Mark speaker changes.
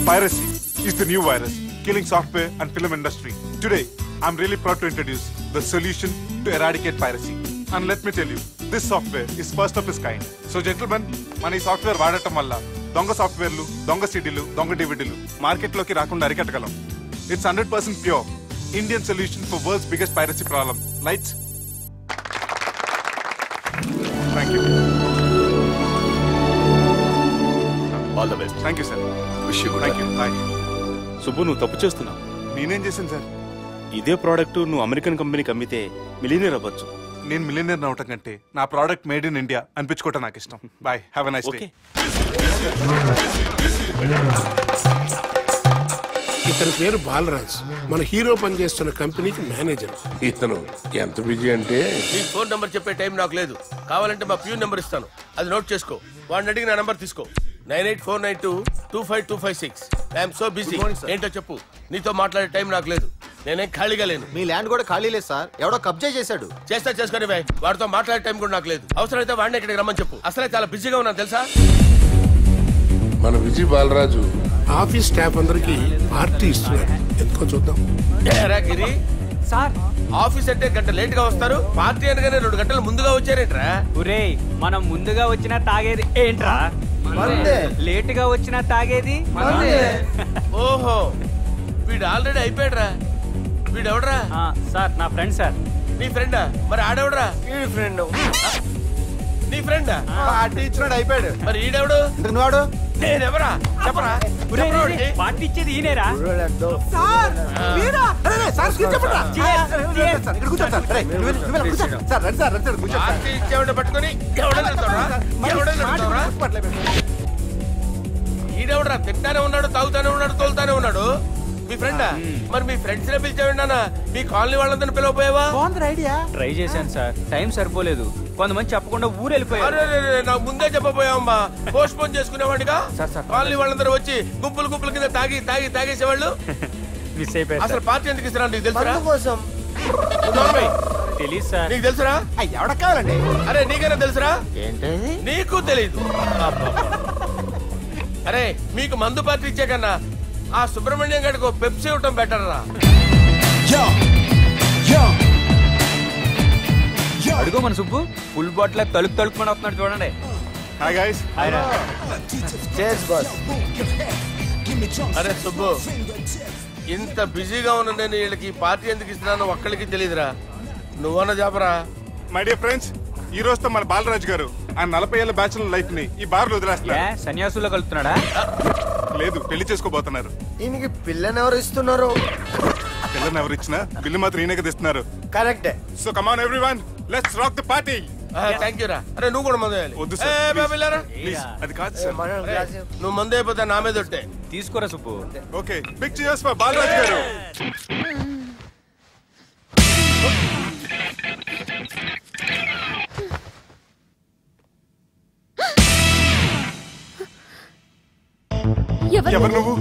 Speaker 1: Piracy is the new virus killing software and film industry. Today, I'm really proud to introduce the solution to eradicate piracy. And let me tell you, this software is first of its kind. So gentlemen, మన ఈ software వాడటం వల్ల దొంగ సాఫ్ట్వేర్లు, దొంగ సిడీలు, దొంగ డివిడీలు మార్కెట్లోకి రాకుండా అరికట్టగలం. It's 100% pure Indian solution for world's biggest piracy problem. Lights. Thank you.
Speaker 2: All the best.
Speaker 1: Thank you, sir.
Speaker 2: Wish you good luck.
Speaker 1: Thank you. Bye.
Speaker 2: Subbu నువ్వు తప్పు చేస్తున్నావు.
Speaker 1: నేనేం చేశాను సార్?
Speaker 2: ఇదే ప్రోడక్ట్ నువ్వు అమెరికన్ కంపెనీకి అమ్మితే మిలియనీర్ అవ్వచ్చు.
Speaker 1: నేను మిలియనీర్ అవటం కంటే నా ప్రోడక్ట్ మేడ్ ఇన్ ఇండియా అనిపించుకోవటం నాకు ఇష్టం. Boy, have a nice day.
Speaker 3: ఇతని పేరు బాలరాజ్, మన హీరో పనిచేస్తున్న కంపెనీకి మేనేజర్. ఇతను ఎంత బిజీ అంటే
Speaker 4: నీ ఫోన్ నంబర్ చెప్పే టైం నాకు లేదు. కావాలంటే మా ప్యూన్ నెంబర్ ఇస్తాను, అది నోట్ చేసుకో. వాడిని అడిగి నా నంబర్ తీసుకో. 9849225256. I'm so busy. ఏంటో చెప్పు. నీతో మాట్లాడే టైం నాకు లేదు. నేనేం ఖాళీగా లేను.
Speaker 5: మీ ల్యాండ్ కూడా ఖాళీ లేదు సార్, ఎవడో కబ్జా చేశాడు.
Speaker 4: చేస్తా చేసుకుని వాడితో మాట్లాడే టైం కూడా నాకు లేదు. అవసరమైతే వాడిని ఇక్కడికి రమ్మని చెప్పు. అసలే చాలా బిజీగా ఉన్నాను తెలుసా.
Speaker 3: మన విజయ్ బాలరాజు ఆఫీస్ స్టాఫ్ అందరికి పార్టీ ఇస్తున్నారు. ఎందుకో చూద్దాం.
Speaker 4: గిరి
Speaker 6: సార్,
Speaker 4: ఆఫీస్ అంటే గంట లేట్ గా వస్తారు, పార్టీ అనగానే 2 గంటలు ముందుగా వచ్చారేంట్రా?
Speaker 6: ఒరే మనం ముందుగా వచ్చినా తాగేది ఏంట్రా? లేట్ గా వచ్చినా తాగేది.
Speaker 4: ఓహో, వీడు ఆల్రెడీ అయిపోయాడురా. వీడెవడరా?
Speaker 6: సార్ నా ఫ్రెండ్ సార్.
Speaker 4: నీ ఫ్రెండా? మరి ఆడెవడరా?
Speaker 5: ఫ్రెండ్
Speaker 4: నీ ఫ్రెండా?
Speaker 5: పార్టీ ఇచ్చినాడు, అయిపోయాడు.
Speaker 4: మరి ఈడెవడు?
Speaker 5: వాడు
Speaker 4: నేనెవరా చెప్పరా?
Speaker 6: పార్టీ ఇచ్చేది ఈనేరా?
Speaker 4: పార్టీ ఇచ్చేవాడిని పట్టుకొని ఈడెవడరా? తింటానే ఉన్నాడు, తాగుతానే ఉన్నాడు, తోలుతానే ఉన్నాడు. మీ ఫ్రెండా? మరి మీ ఫ్రెండ్స్ నే పిలిచావిన్నా? మీ కాలనీ వాళ్ళందరినీ పిలవపోయావా?
Speaker 6: ట్రై చేశాను సార్, టైం సరిపోలేదు. కొంతమంది చెప్పకుండా ఊరు వెళ్ళిపోయారు.
Speaker 4: నాకు ముందే చెప్పబోయావమ్మా. పోస్ట్ పోన్ చేసుకునేవాడిగా. కాలనీ వాళ్ళందరూ వచ్చి గుంపులు గుంపుల కింద తాగేసేవాళ్ళు.
Speaker 6: మిస్ అయిపోయారు.
Speaker 4: అసలు పార్టీ ఎందుకు ఇస్తున్నా నీకు తెలుసురా?
Speaker 6: తెలీదు సార్.
Speaker 4: నీకు తెలుసురా?
Speaker 5: ఎవడ కావాలండి?
Speaker 4: అరే నీకైనా తెలుసురా?
Speaker 5: ఏంటి
Speaker 4: నీకు తెలీదు? అరే మీకు మందు పార్టీ ఇచ్చే కన్నా ఆ సుబ్రహ్మణ్యం గడికి పెప్సీ ఇవ్వటం బెటర్ రా.
Speaker 6: అడుగు మన సుబ్బు ఫుల్ బాటిల్ తలుపుమని వస్తున్నాడు చూడండి.
Speaker 1: Hi guys.
Speaker 4: అరే సుబ్బు, ఇంత బిజీగా ఉన్న నేను వీళ్ళకి పార్టీ ఎందుకు ఇస్తున్నాను ఒక్కడికి తెలియదురా. నువ్వన్న చెప్పరా.
Speaker 1: మై డియర్ ఫ్రెండ్స్, ఈ రోజుతో మన బాలరాజు గారు ఆ 40 ఏళ్ల బ్యాచులర్ లైఫ్ ని ఈ బార్ లో వదిలేస్తున్నారు.
Speaker 6: సన్యాసుల్లో కలుపుతున్నాడా?
Speaker 1: లేదు, పెళ్లి చేసుకోబోతున్నారు.
Speaker 5: ఈయనకి పిల్లని ఎవరు ఇస్తున్నారు?
Speaker 1: పిల్లని ఎవరు ఇచ్చినా బిల్లు మాత్రం ఈయనకి తెస్తున్నారు.
Speaker 5: కరెక్టే.
Speaker 1: So come on everyone, let's rock the party.
Speaker 4: Thank you రా. అరే నువ్వు కూడా మందు వేయాలి.
Speaker 1: వద్దు సార్, ప్లీజ్. అది కాదు సార్.
Speaker 4: నువ్వు మందు అయిపోతే నా మీద ఒట్టే.
Speaker 6: తీసుకోరా Subbu.
Speaker 1: Okay, big cheers for Balaraju గారు. ఎవరు నువ్వు?